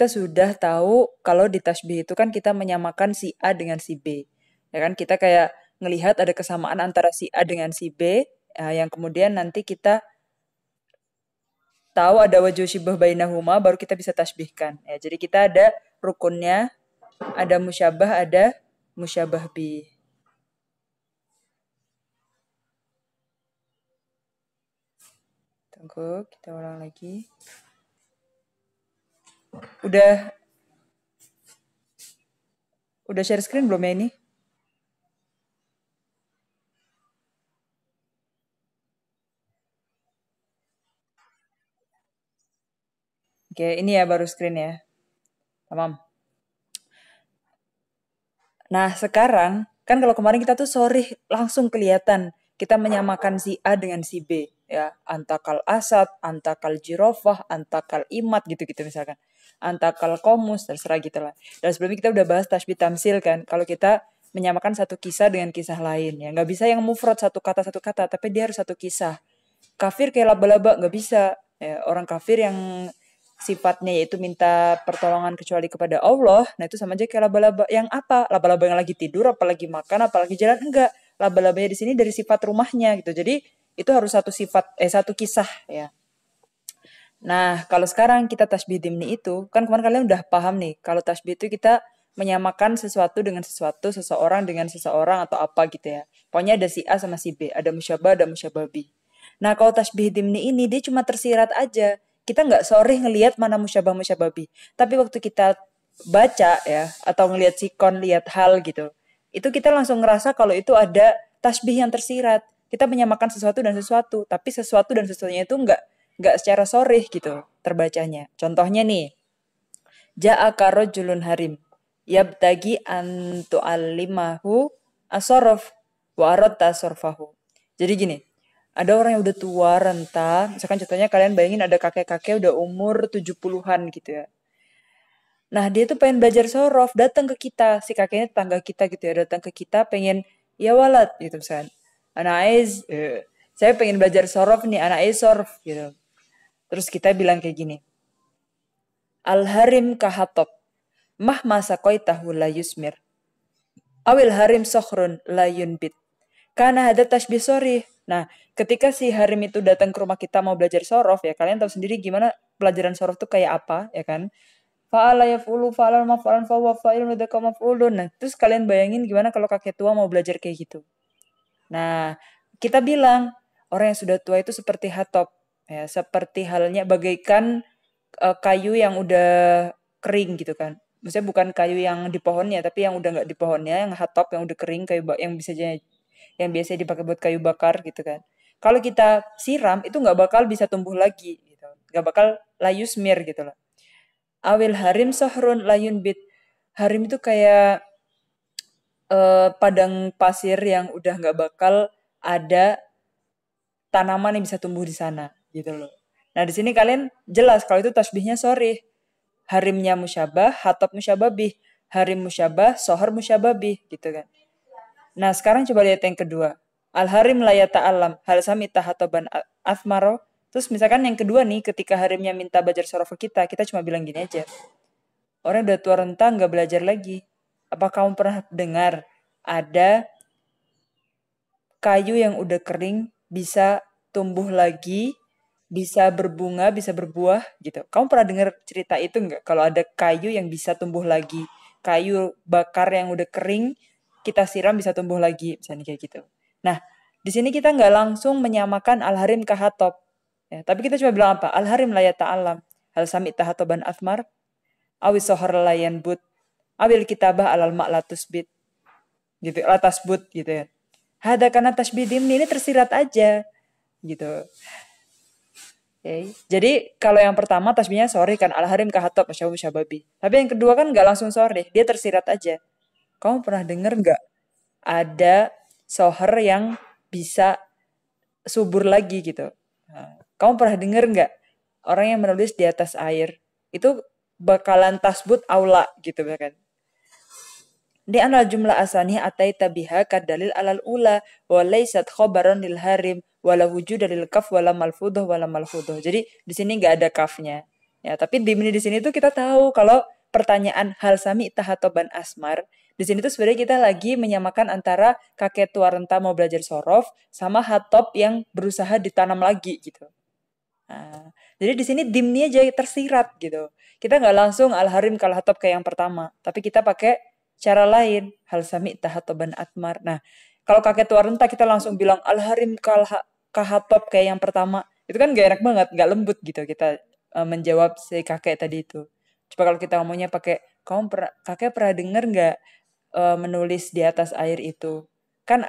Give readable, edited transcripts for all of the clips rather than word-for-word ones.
kita sudah tahu kalau di tasbih itu kan kita menyamakan si A dengan si B. Ya kan kita kayak ngelihat ada kesamaan antara si A dengan si B, yang kemudian nanti kita tahu ada wajhu syibah bainahuma baru kita bisa tasbihkan. Ya, jadi kita ada rukunnya, ada musyabah, ada musyabah bi. Tunggu, kita ulang lagi. Udah share screen belum ya ini? Oke, ini ya baru screen ya. Tamam. Nah, sekarang kan kalau kemarin kita tuh sorry langsung kelihatan kita menyamakan si A dengan si B ya, antakal asad, antakal jirofah, antakal imat gitu-gitu misalkan. Antakal komus terserah gitu lah. Dan sebelumnya kita udah bahas tasbih tamsil kan. Kalau kita menyamakan satu kisah dengan kisah lain ya, nggak bisa yang mufrad satu kata, tapi dia harus satu kisah. Kafir kayak laba-laba nggak bisa. Ya, orang kafir yang sifatnya yaitu minta pertolongan kecuali kepada Allah, nah itu sama aja kayak laba-laba. Yang apa? Laba-laba yang lagi tidur, apalagi makan, apalagi jalan, enggak. Laba-labanya di sini dari sifat rumahnya gitu. Jadi itu harus satu kisah ya. Nah, kalau sekarang kita tasbih dimni itu, kan kemarin kalian udah paham nih, kalau tasbih itu kita menyamakan sesuatu dengan sesuatu, seseorang dengan seseorang atau apa gitu ya. Pokoknya ada si A sama si B, ada musyabah, ada musyababi. Nah, kalau tasbih dimni ini dia cuma tersirat aja. Kita nggak sorry ngelihat mana musyabah musyababi. Tapi waktu kita baca ya, atau ngelihat sikon, lihat hal gitu, itu kita langsung ngerasa kalau itu ada tasbih yang tersirat. Kita menyamakan sesuatu, tapi sesuatu dan sesuatunya itu nggak secara sorih gitu terbacanya. Contohnya nih, ja'aka rajulun harim yabtagi an tu'allimahu asorof wa aradta sorfahu. Jadi gini, ada orang yang udah tua, renta, misalkan contohnya kalian bayangin ada kakek-kakek udah umur 70-an gitu ya. Nah, dia tuh pengen belajar sorof, datang ke kita, si kakeknya tetangga kita gitu ya, datang ke kita pengen, ya walad gitu misalkan. Anak Aiz, saya pengen belajar sorof nih, anak Aiz sorof gitu. Terus kita bilang kayak gini, Al-harim kahatop, mahma sakoitahu la yusmir. Awil harim sokhrun la yunbit. Karena ada tasbih sorry. Nah, ketika si harim itu datang ke rumah kita mau belajar sorof, ya kalian tahu sendiri gimana pelajaran sorof itu kayak apa, ya kan? Fa'ala yaf'ulu fa'alan maf'alan fahuwa fa'ilun udaka maf'ulun. Nah, terus kalian bayangin gimana kalau kakek tua mau belajar kayak gitu. Nah, kita bilang orang yang sudah tua itu seperti hatop, ya, seperti halnya bagaikan kayu yang udah kering gitu kan. Maksudnya bukan kayu yang di pohonnya, tapi yang udah nggak di pohonnya, yang hatop yang udah kering, kayu yang bisa yang biasa dipakai buat kayu bakar gitu kan. Kalau kita siram itu nggak bakal bisa tumbuh lagi gitu, nggak bakal layusmir gitu loh. Awil harim sohrun layun bit. Harim itu kayak padang pasir yang udah nggak bakal ada tanaman yang bisa tumbuh di sana gitu loh. Nah di sini kalian jelas kalau itu tasbihnya sorry. Harimnya musyabah, hatop musyababih. Harim musyabah, sohor musyababih gitu kan. Nah sekarang coba lihat yang kedua. Al-harim layata alam, hal samita hatoban athmaro. Terus misalkan yang kedua nih, ketika harimnya minta belajar sorofa kita cuma bilang gini aja. Orang udah tua renta nggak belajar lagi. Apa kamu pernah dengar ada kayu yang udah kering bisa tumbuh lagi, bisa berbunga, bisa berbuah gitu. Kamu pernah dengar cerita itu nggak? Kalau ada kayu yang bisa tumbuh lagi, kayu bakar yang udah kering, kita siram bisa tumbuh lagi, misalnya kayak gitu. Nah, di sini kita nggak langsung menyamakan al-harim kahatop. Ya, tapi kita cuma bilang apa? Al-harim layata alam. Hal sami tahatoban asmar. Awis sohar layan but. Awil kitabah alal ma'latus bit. Gitu, latas but gitu ya. Hada karena tasbih dimni ini tersirat aja gitu. Okay. Jadi kalau yang pertama tasbihnya sorry kan al-harim kahatop masyabu syababi. Tapi yang kedua kan nggak langsung sorry, dia tersirat aja. Kamu pernah denger nggak ada soher yang bisa subur lagi gitu? Nah, kamu pernah denger nggak orang yang menulis di atas air itu bakalan tasbut aula gitu kan? Di anal jumlah asani ataita biha kadalil alal ula wa laysat khabaran lil harim wala wujud dalil kaf wala malfudoh wala malfudoh. Jadi di sini nggak ada kafnya. Ya, tapi dimni di sini tuh kita tahu kalau pertanyaan hal sami tahatoban asmar, di sini tuh sebenarnya kita lagi menyamakan antara kakek tua renta mau belajar sorof sama hatop yang berusaha ditanam lagi gitu. Nah, jadi di sini dimnya aja tersirat gitu. Kita nggak langsung al-harim kal hatop kayak yang pertama, tapi kita pakai cara lain, hal sami tahatoban atmar. Nah, kalau kakek tua renta kita langsung bilang al-harim kahatop kayak yang pertama, itu kan gak enak banget, gak lembut gitu kita menjawab si kakek tadi itu. Coba kalau kita ngomongnya pakai, kakek pernah denger nggak menulis di atas air itu? Kan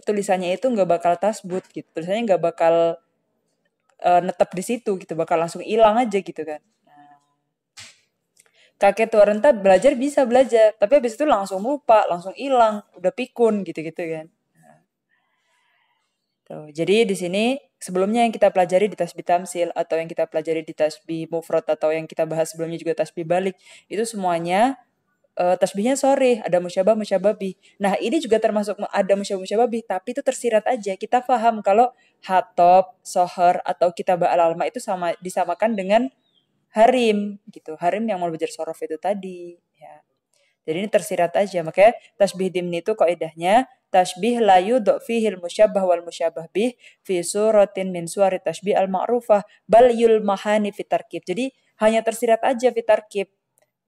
tulisannya itu nggak bakal tasbut gitu, tulisannya nggak bakal netep di situ gitu, bakal langsung hilang aja gitu kan. Nah, kakek tua renta belajar bisa belajar, tapi habis itu langsung lupa, langsung hilang, udah pikun gitu-gitu kan. Tuh, jadi di sini sebelumnya yang kita pelajari di tasbih tamsil atau yang kita pelajari di tasbih mufrad atau yang kita bahas sebelumnya juga tasbih balik, itu semuanya tasbihnya sore, ada musyabah musyababih. Nah, ini juga termasuk ada musyabah musyababih, tapi itu tersirat aja. Kita paham kalau hatop, sohar atau kitabah al-alma itu sama disamakan dengan harim gitu. Harim yang mau belajar sorof itu tadi, ya. Jadi ini tersirat aja. Makanya tasbih dimni itu kaidahnya tasbih la yudh fihil musyabbah wal musyabbah bih fi suratin min suwari tasbih al ma'rufah bal yulmahani fi tarkib. Jadi hanya tersirat aja fi tarkib.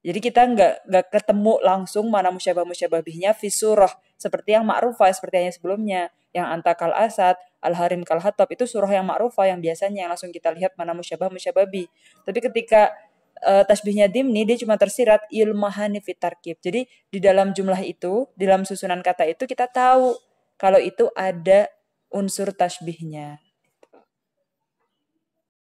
Jadi kita nggak ketemu langsung mana musyabah musyabahnya fi surah seperti yang ma'rufah seperti yang sebelumnya, yang antakal asad, al harim kal hatab itu surah yang ma'rufah yang biasanya yang langsung kita lihat mana musyabah musyababih. Tapi ketika tasbihnya dimni dia cuma tersirat ilmahani fit tarkib. Jadi di dalam jumlah itu, di dalam susunan kata itu kita tahu kalau itu ada unsur tasbihnya.